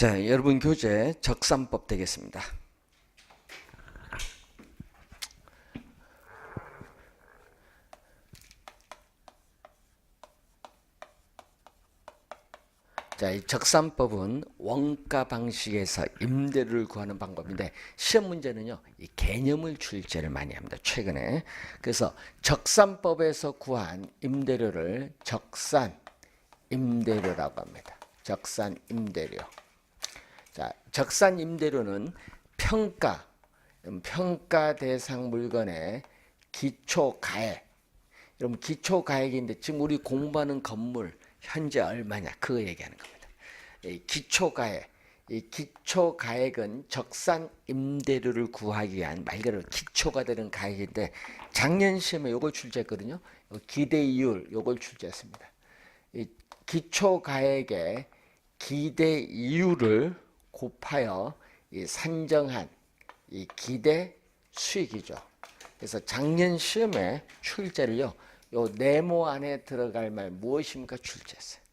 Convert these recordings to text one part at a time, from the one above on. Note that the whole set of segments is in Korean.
자, 여러분 교재 적산법 되겠습니다. 자, 이 적산법은 원가 방식에서 임대료를 구하는 방법인데 시험 문제는요, 이 개념을 출제를 많이 합니다. 최근에. 그래서 적산법에서 구한 임대료를 적산 임대료라고 합니다. 적산 임대료. 자, 적산 임대료는 평가 대상 물건의 기초 가액. 여러분 기초 가액인데 지금 우리 공부하는 건물 현재 얼마냐 그거 얘기하는 겁니다. 이 기초 가액. 이 기초 가액은 적산 임대료를 구하기 위한 말 그대로 기초가 되는 가액인데 작년 시험에 요걸 출제했거든요. 기대 이율 요걸 출제했습니다. 이 기초 가액의 기대 이율을 곱하여 이 산정한 이 기대 수익이죠. 그래서 작년 시험에 출제를요, 요 네모 안에 들어갈 말 무엇입니까? 출제했어요.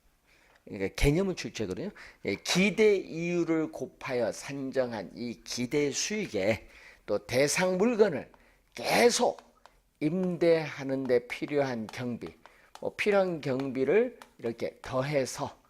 그러니까 개념은 출제거든요. 기대 이율을 곱하여 산정한 이 기대 수익에 또 대상 물건을 계속 임대하는 데 필요한 경비, 필요한 경비를 이렇게 더해서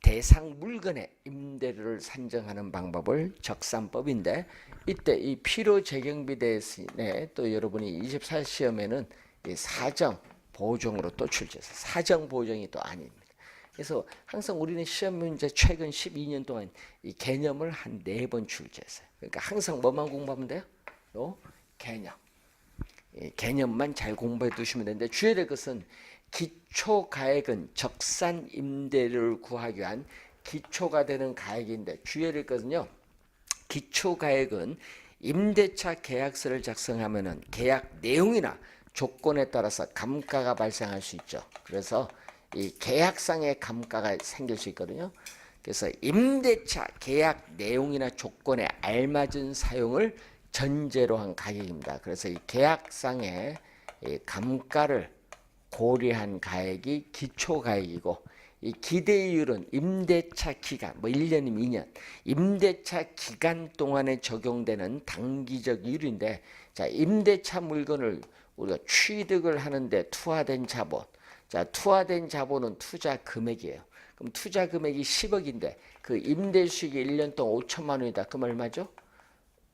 대상 물건의 임대료를 산정하는 방법을 적산법인데 이때 이 필요 재경비 대신에 또 여러분이 24시험에는 이 사정 보정으로 또 출제해서 사정 보정이 또 아닙니다. 그래서 항상 우리는 시험 문제 최근 12년 동안 이 개념을 한 4번 출제했어요. 그러니까 항상 뭐만 공부하면 돼요? 요 개념. 이 개념만 잘 공부해 두시면 되는데 주의해야 될 것은 기초 가액은 적산 임대료를 구하기 위한 기초가 되는 가액인데 주의해야 될 것은요. 기초 가액은 임대차 계약서를 작성하면은 계약 내용이나 조건에 따라서 감가가 발생할 수 있죠. 그래서 이 계약상의 감가가 생길 수 있거든요. 그래서 임대차 계약 내용이나 조건에 알맞은 사용을 전제로 한 가격입니다. 그래서 이 계약상의 이 감가를 고려한 가액이 기초 가액이고 이 기대이율은 임대차 기간, 1년이면 2년, 임대차 기간 동안에 적용되는 단기적 이율인데, 자, 임대차 물건을 우리가 취득을 하는데 투하된 자본, 자, 투하된 자본은 투자 금액이에요. 그럼 투자 금액이 10억인데 그 임대 수익이 1년 동안 5천만 원이다. 그럼 얼마죠?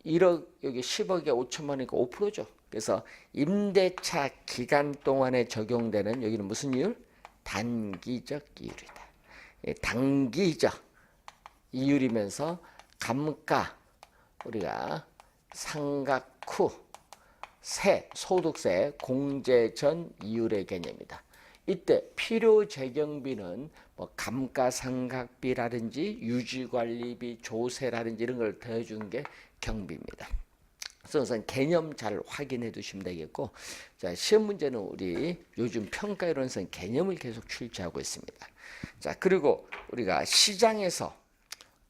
1억 여기 10억에 5천만 원이니까 5%죠. 그래서 임대차 기간 동안에 적용되는 여기는 무슨 이율? 단기적 이율이다. 단기적 이율이면서 감가 우리가 상각 후 세, 소득세 공제 전 이율의 개념이다. 이때 필요 재경비는 감가상각비라든지 유지관리비, 조세라든지 이런 걸 더해주는 게 경비입니다. 그래서 우선 개념 잘 확인해 두시면 되겠고, 자, 시험 문제는 우리 요즘 평가이론에서는 개념을 계속 출제하고 있습니다. 자, 그리고 우리가 시장에서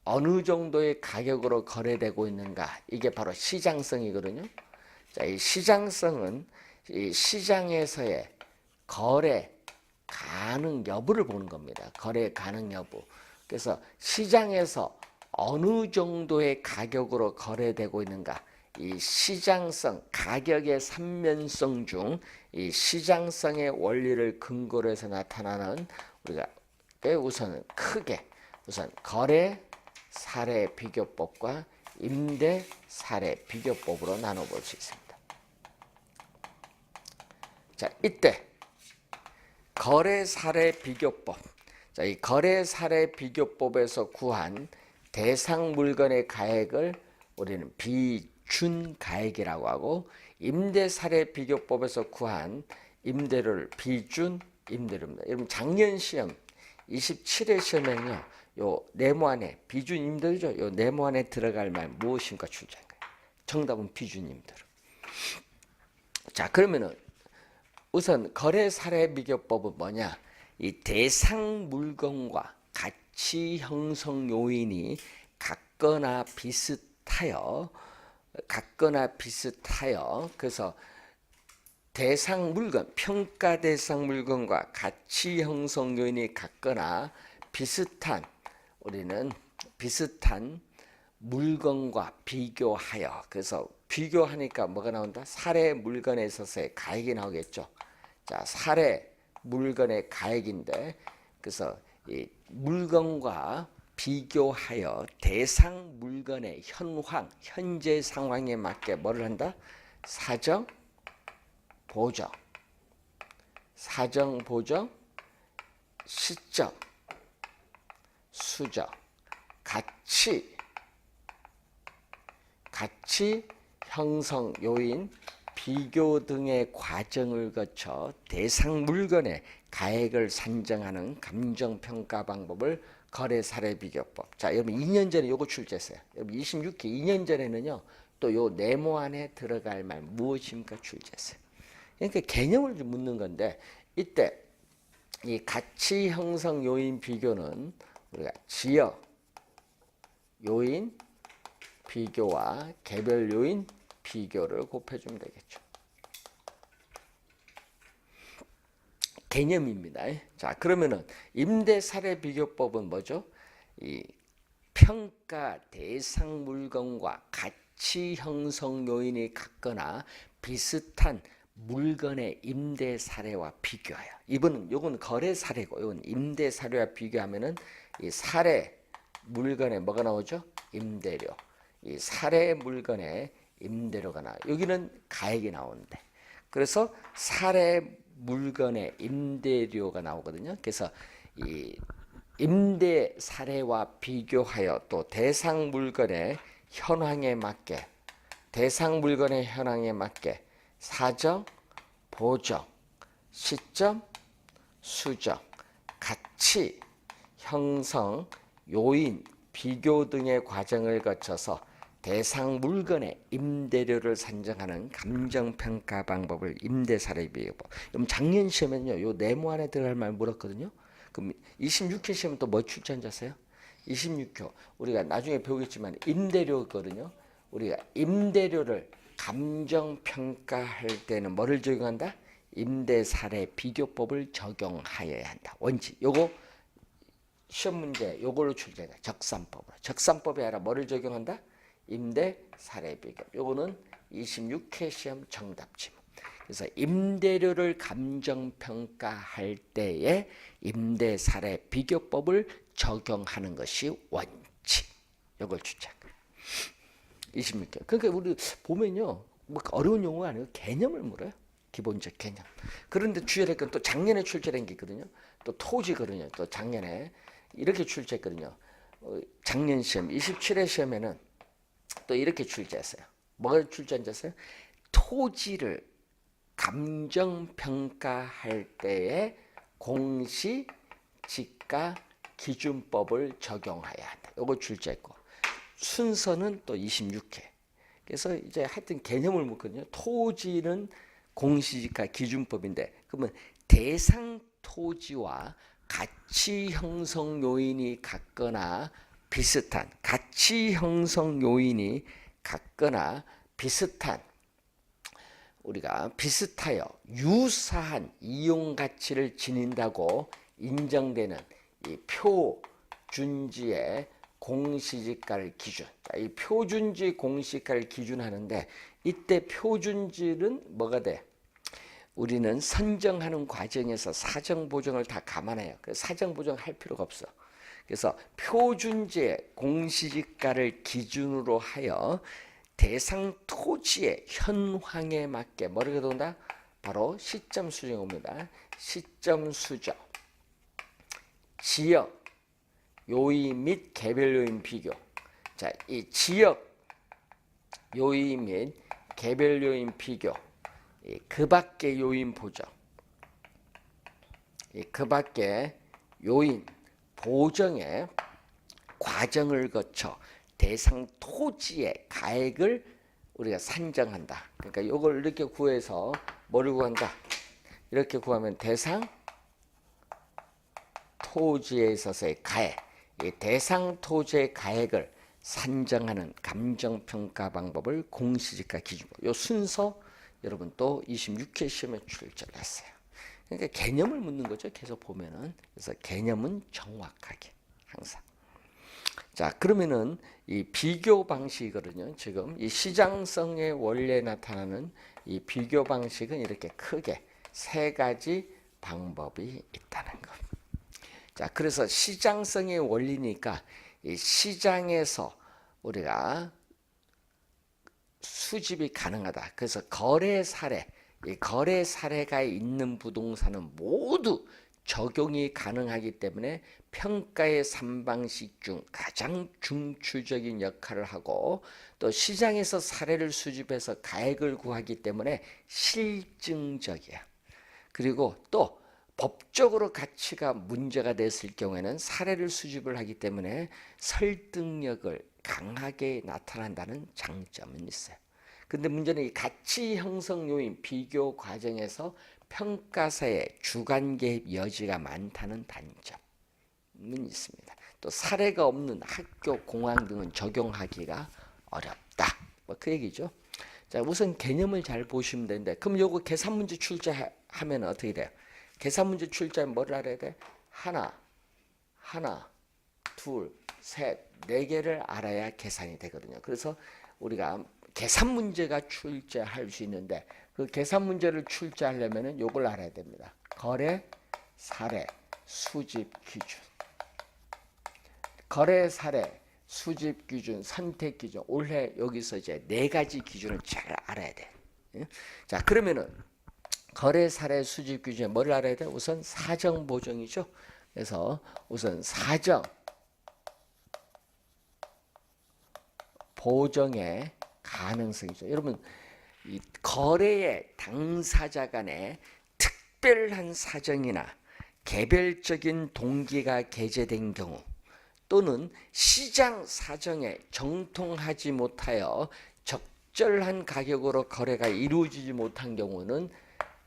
어느 정도의 가격으로 거래되고 있는가, 이게 바로 시장성이거든요. 자, 이 시장성은 이 시장에서의 거래 가능 여부를 보는 겁니다. 거래 가능 여부. 그래서 시장에서 어느 정도의 가격으로 거래되고 있는가, 이 시장성, 가격의 삼면성 중 이 시장성의 원리를 근거로 해서 나타나는 우리가 우선 크게 우선 거래 사례 비교법과 임대 사례 비교법으로 나눠볼 수 있습니다. 자, 이때 거래 사례 비교법. 자, 이 거래 사례 비교법에서 구한 대상 물건의 가액을 우리는 비준 가액이라고 하고, 임대 사례 비교법에서 구한 임대료를 비준 임대료입니다. 여러분 작년 시험 27회 시험에는요, 요 네모 안에 비준 임대료죠. 요 네모 안에 들어갈 말 무엇인가 출제한 거예요. 정답은 비준 임대료. 자, 그러면은 우선 거래 사례 비교법은 뭐냐? 이 대상 물건과 가치 형성 요인이 같거나 비슷하여 그래서 대상 물건, 평가 대상 물건과 가치 형성 요인이 같거나 비슷한 우리는 비슷한 물건과 비교하여. 그래서 비교하니까 뭐가 나온다? 사례 물건에 있어서의 가액이 나오겠죠. 자, 사례 물건의 가액인데, 그래서 이 물건과 비교하여 대상 물건의 현황, 현재 상황에 맞게 뭐를 한다? 사정, 보정, 사정, 보정, 시점, 수정, 가치, 형성, 요인, 비교 등의 과정을 거쳐 대상 물건의 가액을 산정하는 감정평가 방법을 거래 사례 비교법. 자, 여러분 2년 전에 요거 출제했어요. 여러분 26회 2년 전에는요. 또 요 네모 안에 들어갈 말 무엇입니까? 출제했어요. 그러니까 개념을 좀 묻는 건데, 이때 이 가치 형성 요인 비교는 우리가 지역 요인 비교와 개별 요인 비교를 곱해주면 되겠죠. 개념입니다. 자, 그러면은 임대 사례 비교법은 뭐죠? 이 평가 대상 물건과 가치 형성 요인이 같거나 비슷한 물건의 임대 사례와 비교하여. 요건 거래 사례고, 이건 임대 사례와 비교하면은 이 사례 물건에 뭐가 나오죠? 임대료. 이 사례 물건에 임대료가 나와. 여기는 가액이 나오는데, 그래서 사례 물건의 임대료가 나오거든요. 그래서 이 임대 사례와 비교하여 또 대상 물건의 현황에 맞게, 사정, 보정, 시점, 수정, 가치, 형성, 요인, 비교 등의 과정을 거쳐서 대상 물건의 임대료를 산정하는 감정평가 방법을 임대사례 비교법. 그럼 작년 시험에는요, 요 네모 안에 들어갈 말 물었거든요. 그럼 26회 시험은 또 뭐 출제하셨어요? 26호 우리가 나중에 배우겠지만 임대료거든요. 우리가 임대료를 감정평가할 때는 뭐를 적용한다? 임대사례 비교법을 적용하여야 한다. 원칙. 요거 시험 문제 요걸로 출제가 적산법으로. 적산법이 아니라 뭐를 적용한다? 임대 사례 비교. 요거는 26회 시험 정답 지문. 그래서 임대료를 감정평가할 때에 임대 사례 비교법을 적용하는 것이 원칙. 요걸 출제한 거예요. 26회. 그러니까 우리 보면요, 뭐 어려운 용어가 아니고 개념을 물어요. 기본적 개념. 그런데 주열의 건 또 작년에 출제된 게 있거든요. 또 토지거든요. 또 작년에 이렇게 출제했거든요. 작년 시험 27회 시험에는 또 이렇게 출제했어요. 뭐가 출제했어요? 토지를 감정평가할 때에 공시지가 기준법을 적용해야 한다. 이거 출제했고, 순서는 또 26회. 그래서 이제 하여튼 개념을 묻거든요. 토지는 공시지가 기준법인데, 그러면 대상 토지와 가치 형성 요인이 같거나 비슷한, 가치 형성 요인이 같거나 비슷한, 우리가 비슷하여 유사한 이용 가치를 지닌다고 인정되는 이 표준지의 공시지가를 기준. 이 표준지 공시지가를 기준하는데, 이때 표준지는 뭐가 돼? 우리는 선정하는 과정에서 사정 보정을 다 감안해요. 사정 보정 할 필요가 없어. 그래서 표준지의 공시지가를 기준으로 하여 대상 토지의 현황에 맞게 뭐를 가져온다? 바로 시점 수정이 옵니다. 시점 수정, 지역 요인 및 개별 요인 비교. 자, 이 지역 요인 및 개별 요인 비교, 그 밖의 요인 보정, 그 밖의 요인 보정의 과정을 거쳐 대상 토지의 가액을 우리가 산정한다. 그러니까 이걸 이렇게 구해서 뭐를 구한다? 이렇게 구하면 대상 토지에 있어서의 가액, 이 대상 토지의 가액을 산정하는 감정평가 방법을 공시지가 기준법. 이 순서 여러분 또 26회 시험에 출제를 했어요. 그러니까 개념을 묻는 거죠. 계속 보면은. 그래서 개념은 정확하게 항상. 자, 그러면은 이 비교 방식이거든요. 지금 이 시장성의 원리에 나타나는 이 비교 방식은 이렇게 크게 세 가지 방법이 있다는 것. 자, 그래서 시장성의 원리니까 이 시장에서 우리가 수집이 가능하다. 그래서 거래 사례, 이 거래 사례가 있는 부동산은 모두 적용이 가능하기 때문에 평가의 3방식 중 가장 중추적인 역할을 하고 또 시장에서 사례를 수집해서 가액을 구하기 때문에 실증적이야. 그리고 또 법적으로 가치가 문제가 됐을 경우에는 사례를 수집을 하기 때문에 설득력을 강하게 나타난다는 장점은 있어요. 근데 문제는 이 가치 형성 요인 비교 과정에서 평가사의 주관 개입 여지가 많다는 단점은 있습니다. 또 사례가 없는 학교, 공항 등은 적용하기가 어렵다. 뭐 그 얘기죠. 자, 우선 개념을 잘 보시면 되는데, 그럼 요거 계산 문제 출제하면 어떻게 돼요? 계산 문제 출제하면 뭘 알아야 돼? 하나, 둘, 셋, 네 개를 알아야 계산이 되거든요. 그래서 우리가 계산 문제가 출제할 수 있는데 그 계산 문제를 출제하려면은 요걸 알아야 됩니다. 거래, 사례, 수집 기준. 거래, 사례, 수집 기준, 선택 기준. 올해 여기서 이제 네 가지 기준을 잘 알아야 돼. 자, 그러면은 거래, 사례, 수집 기준에 뭘 알아야 돼? 우선 사정 보정이죠. 그래서 우선 사정 보정의 가능성이죠. 여러분, 이 거래의 당사자 간에 특별한 사정이나 개별적인 동기가 게재된 경우 또는 시장 사정에 정통하지 못하여 적절한 가격으로 거래가 이루어지지 못한 경우는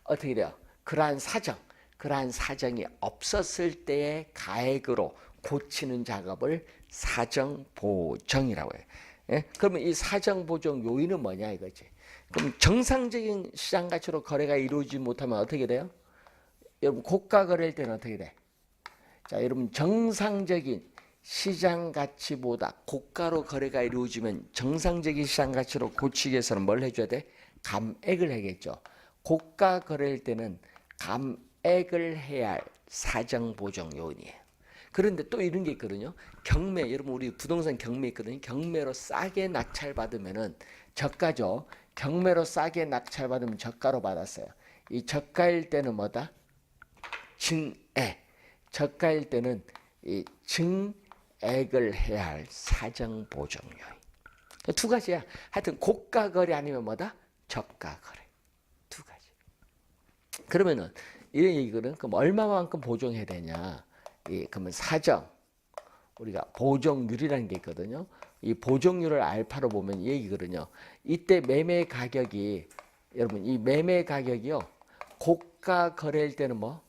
어떻게 돼요? 그러한 사정이 없었을 때의 가액으로 고치는 작업을 사정보정이라고 해요. 예? 그러면 이 사정보정 요인은 뭐냐 이거지. 그럼 정상적인 시장 가치로 거래가 이루어지지 못하면 어떻게 돼요? 여러분 고가 거래일 때는 어떻게 돼? 자, 여러분 정상적인 시장 가치보다 고가로 거래가 이루어지면 정상적인 시장 가치로 고치기 위해서는 뭘 해줘야 돼? 감액을 해야겠죠. 고가 거래일 때는 감액을 해야 할 사정보정 요인이에요. 그런데 또 이런 게 있거든요. 경매, 여러분 우리 부동산 경매 있거든요. 경매로 싸게 낙찰받으면은 저가죠. 경매로 싸게 낙찰받으면 저가로 받았어요. 이 저가일 때는 뭐다? 증액. 저가일 때는 이 증액을 해야 할 사정보정 요인. 두 가지야. 하여튼 고가 거래 아니면 뭐다? 저가 거래. 두 가지. 그러면은 이런 얘기거든. 그럼 얼마만큼 보정해야 되냐? 그러면 사정 우리가 보정률이라는 게 있거든요. 이 보정률을 알파로 보면 이 얘기거든요. 이때 매매 가격이 여러분 이 매매 가격이요. 고가 거래일 때는 뭐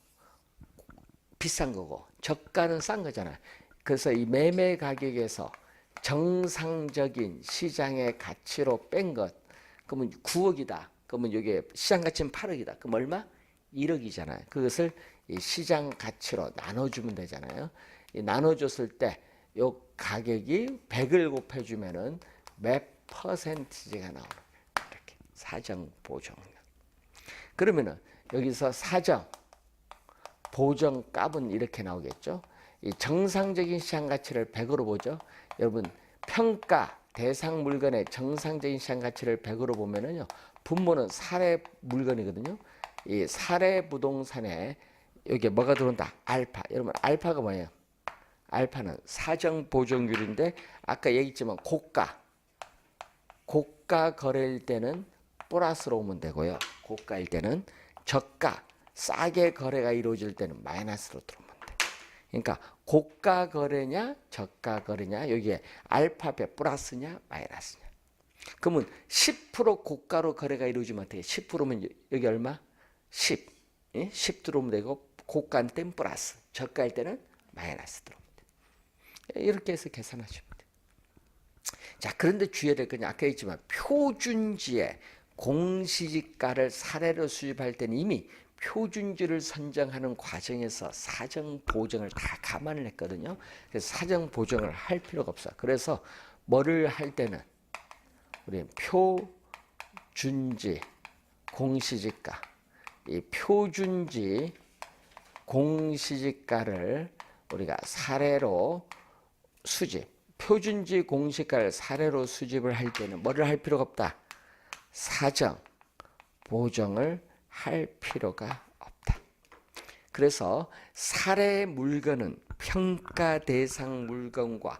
비싼 거고 저가는 싼 거잖아요. 그래서 이 매매 가격에서 정상적인 시장의 가치로 뺀 것 그러면 9억이다. 그러면 이게 시장 가치는 8억이다. 그럼 얼마? 1억이잖아요. 그것을 이 시장 가치로 나눠주면 되잖아요. 이 나눠줬을 때 이 가격이 100을 곱해주면은 몇 퍼센트지가 나오는 거예요. 이렇게 사정 보정률. 그러면은 여기서 사정 보정 값은 이렇게 나오겠죠. 이 정상적인 시장 가치를 100으로 보죠. 여러분 평가 대상 물건의 정상적인 시장 가치를 100으로 보면은요. 분모는 사례 물건이거든요. 이 사례 부동산에 여기에 뭐가 들어온다? 알파. 여러분 알파가 뭐예요? 알파는 사정 보정률인데 아까 얘기했지만 고가 거래일 때는 플러스로 오면 되고요. 고가일 때는 저가 싸게 거래가 이루어질 때는 마이너스로 들어오면 돼. 그러니까 고가 거래냐 저가 거래냐 여기에 알파벳 플러스냐 마이너스냐. 그러면 10% 고가로 거래가 이루어지면 어떻게? 10%면 여기 얼마? 10. 10 들어오면 되고 고가일 때는 플러스, 저가일 때는 마이너스 들어오면 돼. 이렇게 해서 계산하시면 돼. 자, 그런데 주의해야 될 건 아까 했지만 표준지에 공시지가를 사례로 수집할 때는 이미 표준지를 선정하는 과정에서 사정 보정을 다 감안을 했거든요. 그래서 사정 보정을 할 필요가 없어. 그래서 뭐를 할 때는 우리 표준지 공시지가, 이 표준지 공시지가를 우리가 사례로 수집, 표준지 공시가를 사례로 수집을 할 때는 뭐를 할 필요가 없다. 사정 보정을 할 필요가 없다. 그래서 사례 물건은 평가 대상 물건과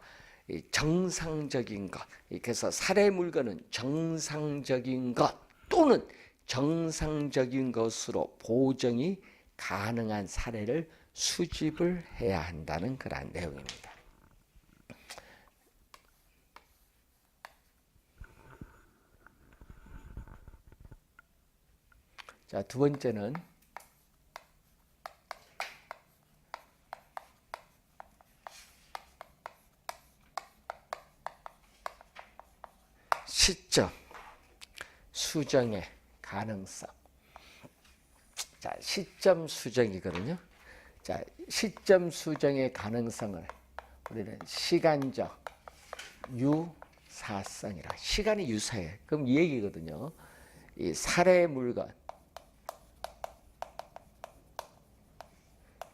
정상적인 것, 그래서 사례 물건은 정상적인 것 또는 정상적인 것으로 보정이 가능한 사례를 수집을 해야 한다는 그런 내용입니다. 자, 두 번째는 시점 수정의 가능성. 자, 시점 수정이거든요. 자, 시점 수정의 가능성을 우리는 시간적 유사성이라. 시간이 유사해. 그럼 이 얘기거든요. 이 사례 물건,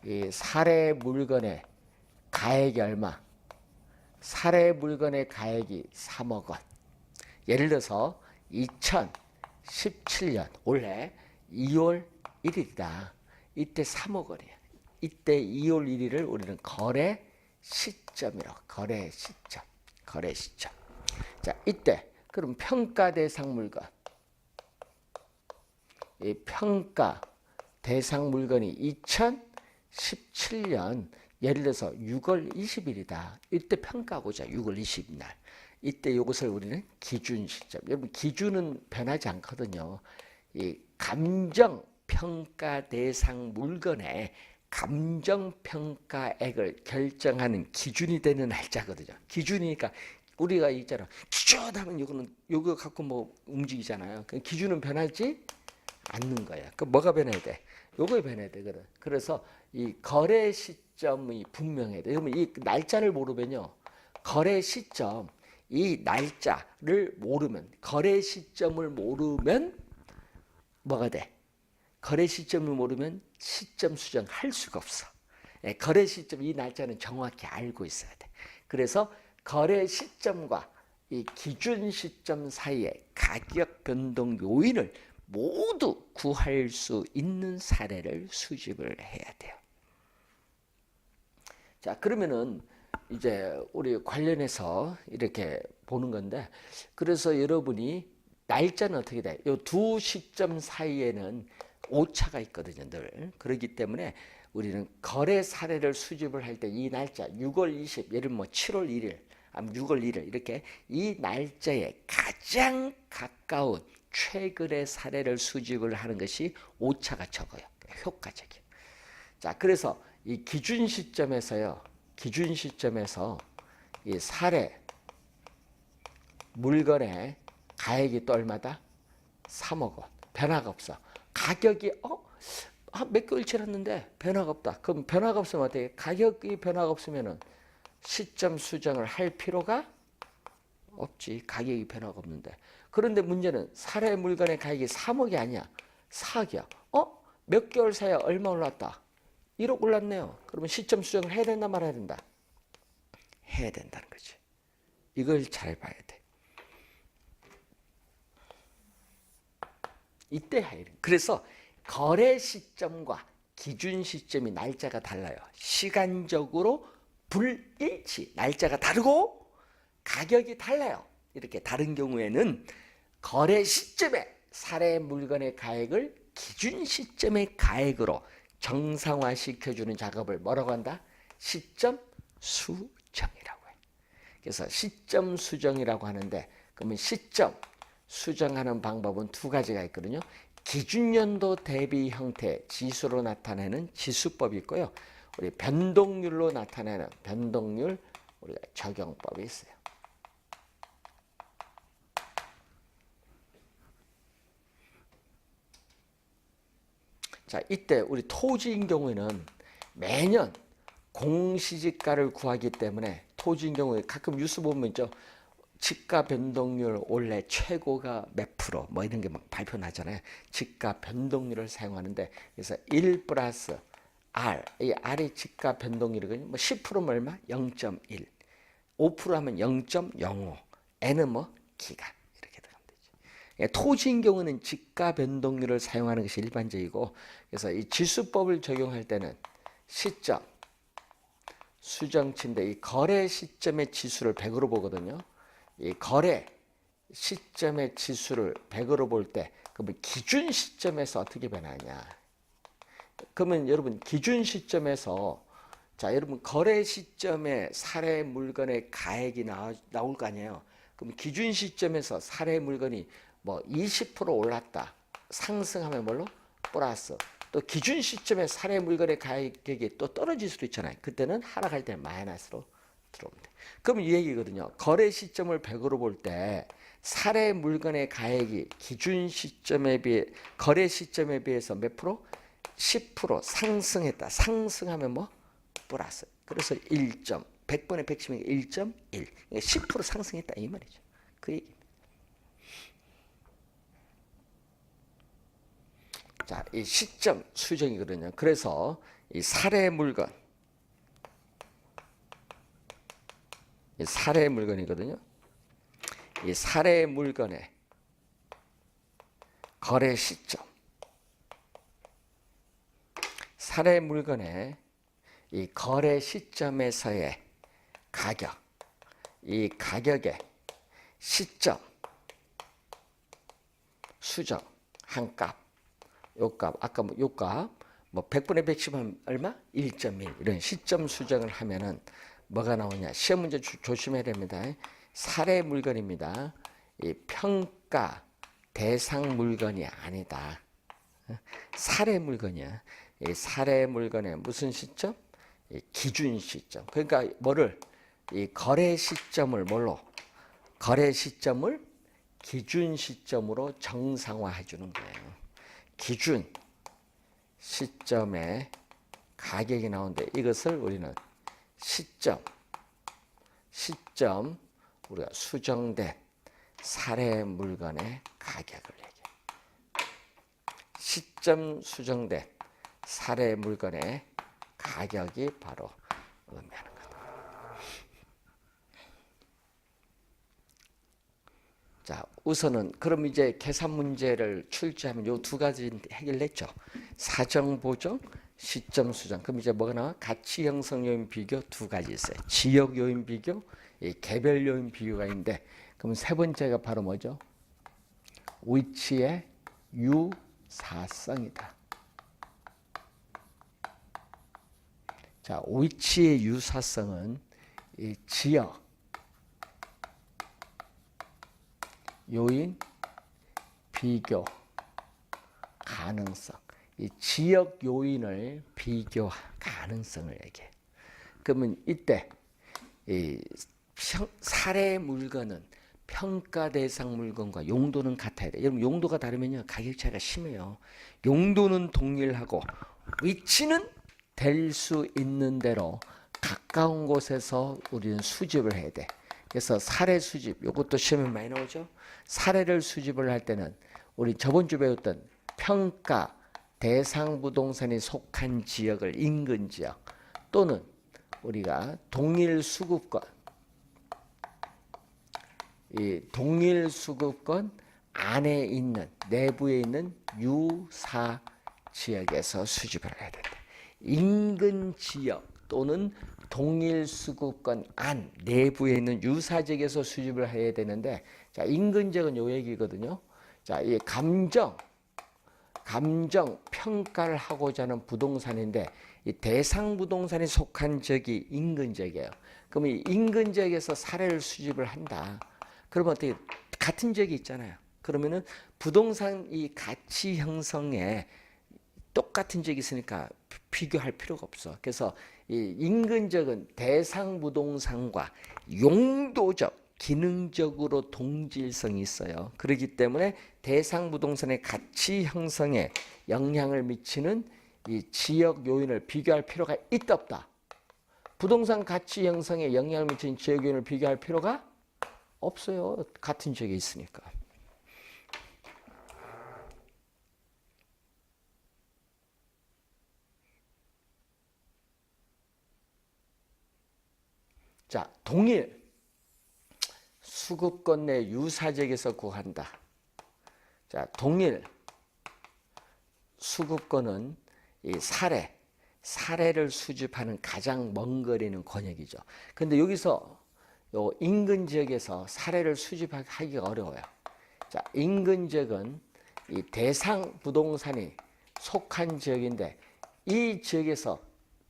이 사례 물건의 가액이 얼마? 사례 물건의 가액이 3억 원. 예를 들어서 2017년 올해 2월 1일이다. 이때 3억 원이야. 이때 2월 1일을 우리는 거래 시점이라고. 거래 시점. 거래 시점. 자, 이때 그럼 평가 대상 물건. 이 평가 대상 물건이 2017년 예를 들어서 6월 20일이다. 이때 평가하고자 6월 20일 날. 이때 이것을 우리는 기준 시점. 여러분 기준은 변하지 않거든요. 이 감정 평가 대상 물건의 감정 평가액을 결정하는 기준이 되는 날짜거든요. 기준이니까 우리가 있잖아. 기준하면 이거 갖고 뭐 움직이잖아요. 기준은 변하지 않는 거야. 그 뭐가 변해야 돼? 요거 변해야 되거든. 그래서 이 거래 시점이 분명해야 돼. 그러면 이 날짜를 모르면요. 거래 시점, 이 날짜를 모르면, 거래 시점을 모르면 뭐가 돼? 거래 시점을 모르면 시점 수정할 수가 없어. 거래 시점, 이 날짜는 정확히 알고 있어야 돼. 그래서 거래 시점과 이 기준 시점 사이의 가격 변동 요인을 모두 구할 수 있는 사례를 수집을 해야 돼요. 자, 그러면은 이제 우리 관련해서 이렇게 보는 건데, 그래서 여러분이 날짜는 어떻게 돼? 이 두 시점 사이에는 오차가 있거든요, 늘. 그렇기 때문에 우리는 거래 사례를 수집을 할 때 이 날짜 6월 20, 예를 들면 뭐 7월 1일, 아니면 6월 1일 이렇게 이 날짜에 가장 가까운 최근의 사례를 수집을 하는 것이 오차가 적어요. 효과적이에요. 자, 그래서 이 기준 시점에서요. 기준 시점에서 이 사례 물건의 가액이 또 얼마다? 3억 원. 변화가 없어. 가격이 몇 개월 지났는데 변화가 없다. 그럼 변화가 없으면 어떻게? 가격이 변화가 없으면은 시점 수정을 할 필요가 없지. 가격이 변화가 없는데. 그런데 문제는 사례 물건의 가격이 3억이 아니야. 4억이야. 몇 개월 사이에 얼마 올랐다? 1억 올랐네요. 그러면 시점 수정을 해야 된다 말아야 된다? 해야 된다는 거지. 이걸 잘 봐야 돼. 이때 해야 돼. 그래서 거래 시점과 기준 시점이 날짜가 달라요. 시간적으로 불일치, 날짜가 다르고 가격이 달라요. 이렇게 다른 경우에는 거래 시점에 사례 물건의 가액을 기준 시점의 가액으로 정상화시켜주는 작업을 뭐라고 한다? 시점 수정이라고 해. 그래서 시점 수정이라고 하는데, 그러면 시점 수정하는 방법은 두 가지가 있거든요. 기준연도 대비 형태 지수로 나타내는 지수법이 있고요. 우리 변동률로 나타내는 변동률 우리가 적용법이 있어요. 자, 이때 우리 토지인 경우에는 매년 공시지가를 구하기 때문에 토지인 경우에 가끔 뉴스 보면 있죠. 지가 변동률 올해 최고가 몇 프로 뭐 이런 게 막 발표 나잖아요. 지가 변동률을 사용하는데 그래서 1 플러스 R, 이 R이 지가 변동률이거든요. 뭐 10%면 얼마? 0.1. 5% 하면 0.05. N은 뭐 기가 이렇게 들어가면 되죠. 토지인 경우는 지가 변동률을 사용하는 것이 일반적이고 그래서 이 지수법을 적용할 때는 시점, 수정치인데 이 거래 시점의 지수를 100으로 보거든요. 이 거래 시점의 지수를 100으로 볼 때 그러면 기준 시점에서 어떻게 변하냐. 그러면 여러분 기준 시점에서 자 여러분 거래 시점에 사례 물건의 가액이 나올 거 아니에요. 그럼 기준 시점에서 사례 물건이 뭐 20% 올랐다. 상승하면 뭘로? 플러스. 또 기준 시점에 사례 물건의 가격이 또 떨어질 수도 있잖아요. 그때는 하락할 때 마이너스로 들어옵니다. 그럼 이 얘기거든요. 거래 시점을 100으로 볼 때 사례 물건의 가액이 기준 시점에 비해 거래 시점에 비해서 몇 프로? 10% 상승했다. 상승하면 뭐? 플러스. 그래서 1점. 100번에 110이니까 1.1. 10% 상승했다 이 말이죠. 그 얘기입니다. 자, 이 시점 수정이거든요. 그래서 이 사례 물건, 이 사례 물건이거든요. 이 사례 물건의 거래 시점, 사례 물건의 이 거래 시점에서의 가격, 이 가격의 시점, 수정, 한 값, 요 값, 아까 요 값, 뭐 100분의 110하면 얼마? 1.1 이런 시점 수정을 하면은 뭐가 나오냐? 시험 문제 조심해야 됩니다. 사례 물건입니다. 이 평가 대상 물건이 아니다. 사례 물건이야. 이 사례 물건의 무슨 시점? 이 기준 시점. 그러니까 뭐를 이 거래 시점을 뭘로? 거래 시점을 기준 시점으로 정상화해 주는 거예요. 기준 시점에 가격이 나오는데 이것을 우리는 시점 우리가 수정된 사례 물건의 가격을 얘기해요. 시점 수정된 사례 물건의 가격이 바로 의미하는 거다. 자, 우선은 그럼 이제 계산 문제를 출제하면 요 두 가지 해결했죠. 사정 보정, 시점 수정. 그럼 이제 뭐가 나와? 가치 형성 요인 비교 두 가지 있어요. 지역 요인 비교, 개별 요인 비교가 있는데 그럼 세 번째가 바로 뭐죠? 위치의 유사성이다. 자, 위치의 유사성은 이 지역 요인 비교 가능성, 이 지역 요인을 비교 가능성을 얘기해. 그러면 이때 이 사례 물건은 평가 대상 물건과 용도는 같아야 돼. 여러분 용도가 다르면요 가격 차이가 심해요. 용도는 동일하고 위치는 될 수 있는 대로 가까운 곳에서 우리는 수집을 해야 돼. 그래서 사례 수집, 이것도 시험에 많이 나오죠. 사례를 수집을 할 때는 우리 저번 주 배웠던 평가 대상 부동산이 속한 지역을 인근 지역 또는 우리가 동일 수급권, 이 동일 수급권 안에 있는 내부에 있는 유사 지역에서 수집을 해야 된다. 인근 지역 또는 동일 수급권 안 내부에 있는 유사 지역에서 수집을 해야 되는데, 자 인근 지역은 요 얘기거든요. 자, 이 감정 평가를 하고자 하는 부동산인데 이 대상 부동산이 속한 지역이 인근 지역이에요. 그러면 이 인근 지역에서 사례를 수집을 한다. 그러면 어떻게 같은 지역이 있잖아요. 그러면은 부동산 이 가치 형성에 똑같은 지역이 있으니까 비교할 필요가 없어. 그래서 이 인근 지역은 대상 부동산과 용도적 기능적으로 동질성이 있어요. 그렇기 때문에 대상 부동산의 가치 형성에 영향을 미치는 이 지역 요인을 비교할 필요가 있다 없다. 부동산 가치 형성에 영향을 미치는 지역 요인을 비교할 필요가 없어요. 같은 지역에 있으니까. 자, 동일 수급권 내 유사지역에서 구한다. 자, 동일 수급권은 이 사례를 수집하는 가장 먼 거리는 권역이죠. 근데 여기서 요 인근 지역에서 사례를 수집하기가 어려워요. 자, 인근 지역은 이 대상 부동산이 속한 지역인데 이 지역에서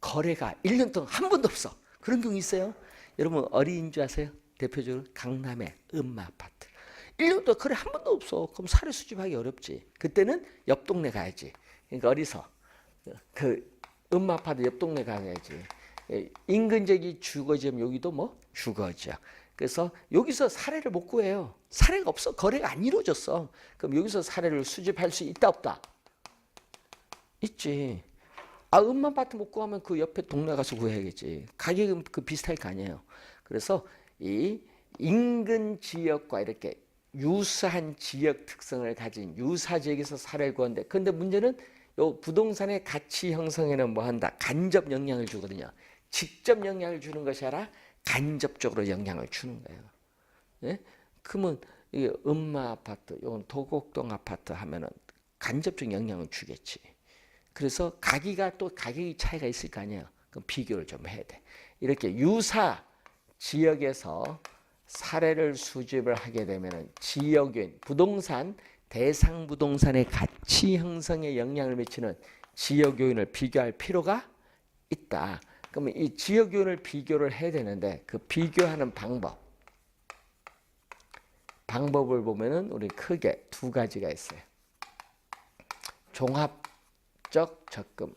거래가 1년 동안 한 번도 없어. 그런 경우 있어요. 여러분 어디인 줄 아세요? 대표적으로 강남의 음마아파트. 1년 동안 거래 한 번도 없어. 그럼 사례 수집하기 어렵지. 그때는 옆 동네 가야지. 그러니까 어디서? 그 음마아파트 옆 동네 가야지. 인근 지역이 주거지면 여기도 뭐 주거지야. 그래서 여기서 사례를 못 구해요. 사례가 없어. 거래가 안 이루어졌어. 그럼 여기서 사례를 수집할 수 있다 없다? 있지. 아, 음마아파트 못 구하면 그 옆에 동네 가서 구해야겠지. 가격은 그 비슷할 거 아니에요. 그래서 이 인근 지역과 이렇게 유사한 지역 특성을 가진 유사 지역에서 사례를 구하는데, 근데 문제는 요 부동산의 가치 형성에는 뭐 한다? 간접 영향을 주거든요. 직접 영향을 주는 것이 아니라 간접적으로 영향을 주는 거예요. 예? 그러면 이게 음마 아파트, 이건 도곡동 아파트 하면은 간접적 영향을 주겠지. 그래서 가격이 차이가 있을 거 아니에요. 그럼 비교를 좀 해야 돼. 이렇게 유사 지역에서 사례를 수집을 하게 되면은 지역인 부동산 대상 부동산의 가치 형성에 영향을 미치는 지역 요인을 비교할 필요가 있다. 그러면 이 지역 요인을 비교를 해야 되는데 그 비교하는 방법을 보면은 우리 크게 두 가지가 있어요. 종합적 접근.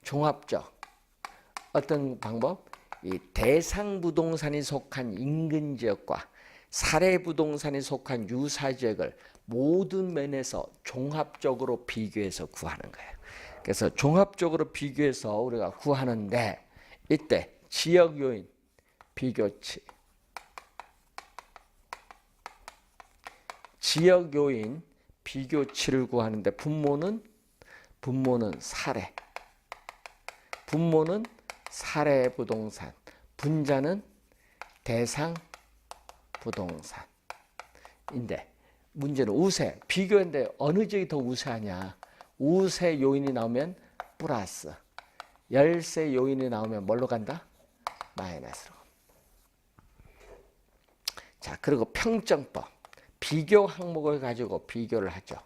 종합적 어떤 방법? 이 대상 부동산이 속한 인근 지역과 사례 부동산이 속한 유사 지역을 모든 면에서 종합적으로 비교해서 구하는 거예요. 그래서 종합적으로 비교해서 우리가 구하는데 이때 지역 요인 비교치, 지역 요인 비교치를 구하는데 분모는 사례, 분모는 사례 부동산, 분자는 대상 부동산인데 문제는 우세, 비교인데 어느 지역이 더 우세하냐. 우세 요인이 나오면 플러스, 열세 요인이 나오면 뭘로 간다? 마이너스로. 자, 그리고 평정법, 비교 항목을 가지고 비교를 하죠.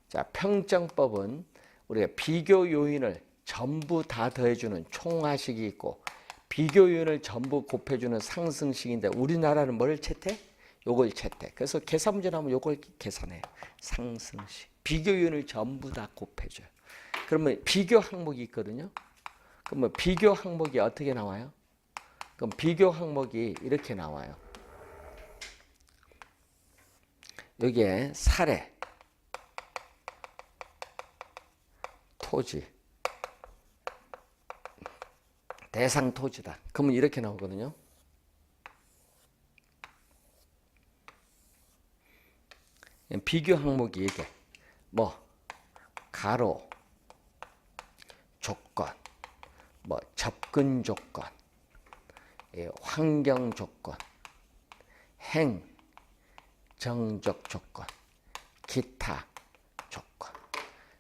자, 평정법은 우리가 비교 요인을 전부 다 더해주는 총화식이 있고 비교 요인을 전부 곱해주는 상승식인데 우리나라는 뭘 채택? 요걸 채택. 그래서 계산 문제 나오면 요걸 계산해요. 상승식. 비교 요인을 전부 다 곱해줘요. 그러면 비교 항목이 있거든요. 그러면 비교 항목이 어떻게 나와요? 그럼 비교 항목이 이렇게 나와요. 여기에 사례, 토지, 대상 토지다. 그러면 이렇게 나오거든요. 비교 항목이 이게 뭐 가로, 조건, 뭐 접근 조건, 환경 조건, 정적 조건, 기타 조건.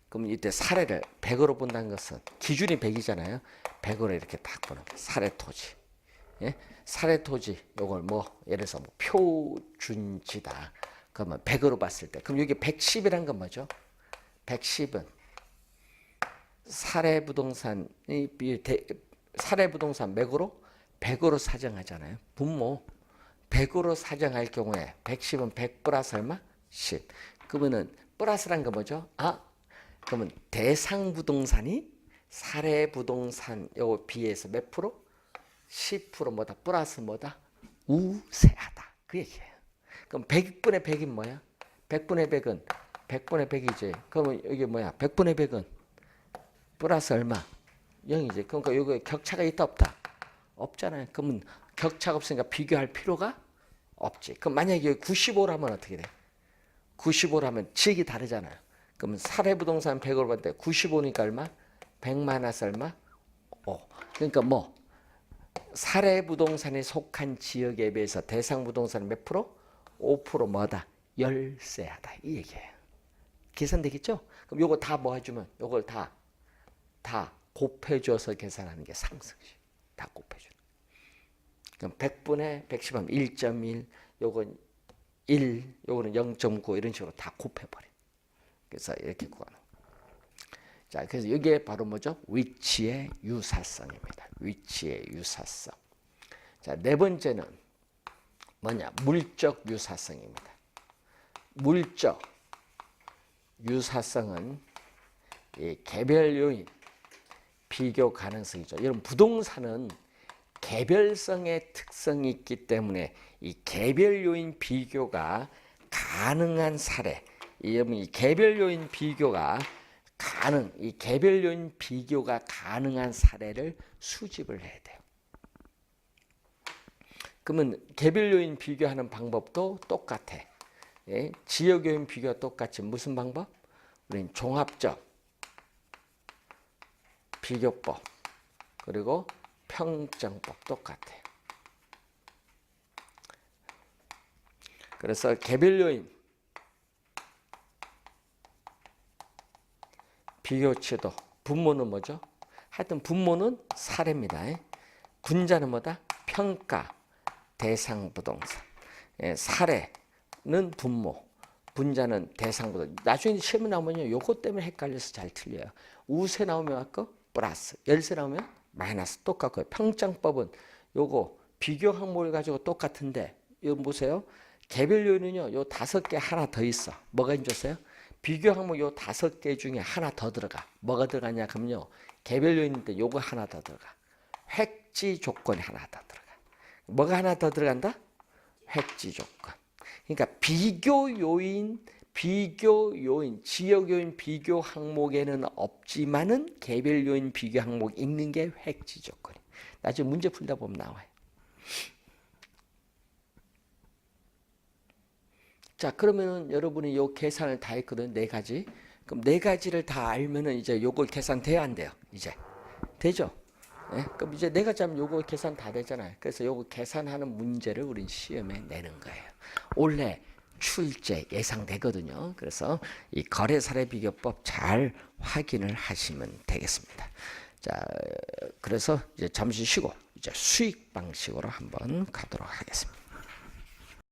그럼 이때 사례를 100으로 본다는 것은 기준이 100이잖아요. 100으로 이렇게 딱 보는 거예요. 사례 토지. 예? 사례 토지 요걸 뭐 예를 들어서 뭐 표준지다. 그러면 100으로 봤을 때 그럼 여기 110이란 건 뭐죠? 110은 사례 부동산 100으로 사정하잖아요. 분모 100으로 사정할 경우에 110은 100 플러스 얼마? 10. 그러면은 플러스란 건 뭐죠? 그러면 대상 부동산이 사례 부동산 요 비해서 몇 프로? 10% 뭐다? 플러스 뭐다? 우세하다. 그 얘기예요. 그럼 100분의 100이 뭐야? 100분의 100은 100분의 100이지. 그러면 이게 뭐야? 100분의 100은 플러스 얼마? 0이지. 그러니까 여기 격차가 있다 없다? 없잖아요. 그러면 격차가 없으니까 비교할 필요가 없지. 그럼 만약에 95라면 어떻게 돼? 95라면 지역이 다르잖아요. 그러면 사례부동산 100으로 봤을 때 95니까 얼마? 100 마이너스 얼마? 5. 그러니까 뭐 사례부동산에 속한 지역에 비해서 대상부동산은 몇 프로? 5% 뭐다? 열세하다. 이 얘기예요. 계산되겠죠? 그럼 요거 다 뭐 해주면 요걸 다 곱해줘서 계산하는 게 상승시. 다 곱해주는. 그럼 100분의 110하면 1.1, 요건 1, 요거는 0.9 이런 식으로 다 곱해버려. 그래서 이렇게 구하는. 자, 그래서 이게 바로 뭐죠? 위치의 유사성입니다. 위치의 유사성. 자, 네 번째는 뭐냐? 물적 유사성입니다. 물적 유사성은 이 개별 요인, 비교 가능성이죠. 여러분 부동산은 개별성의 특성이 있기 때문에 이 개별 요인 비교가 가능한 사례, 이 개별 요인 비교가 이 개별 요인 비교가 가능한 사례를 수집을 해야 돼요. 그러면 개별 요인 비교하는 방법도 똑같아. 예? 지역 요인 비교가 똑같이 무슨 방법? 우리는 종합적 비교법 그리고 평정법 똑같아요. 그래서 개별 요인 비교치도 분모는 뭐죠? 하여튼 분모는 사례입니다. 분자는 뭐다? 평가 대상 부동산. 사례는 분모, 분자는 대상 부동산. 나중에 시험에 나오면요, 요거 때문에 헷갈려서 잘 틀려요. 우세 나오면 아까 플러스, 열세 나오면 마이너스 똑같고요. 평장법은 요거 비교 항목을 가지고 똑같은데 이거 보세요. 개별 요인은요, 요 5개 하나 더 있어. 뭐가 있었어요? 비교 항목 요 5개 중에 하나 더 들어가. 뭐가 들어가냐? 그럼요, 개별 요인인데 요거 하나 더 들어가. 획지 조건이 하나 더 들어가. 뭐가 하나 더 들어간다? 획지 조건. 그러니까 비교 요인, 지역 요인 비교 항목에는 없지만은 개별 요인 비교 항목 있는 게 획지 조건이. 나중에 문제 풀다 보면 나와요. 자, 그러면은 여러분이 요 계산을 다 했거든, 4가지. 그럼 4가지를 다 알면은 이제 요거 계산 돼야 안 돼요? 이제 되죠? 네? 그럼 이제 4가지 하면 요거 계산 다 되잖아요. 그래서 요거 계산하는 문제를 우린 시험에 내는 거예요. 원래 출제 예상되거든요. 그래서 이 거래 사례 비교법 잘 확인을 하시면 되겠습니다. 자, 그래서 이제 잠시 쉬고 이제 수익 방식으로 한번 가도록 하겠습니다.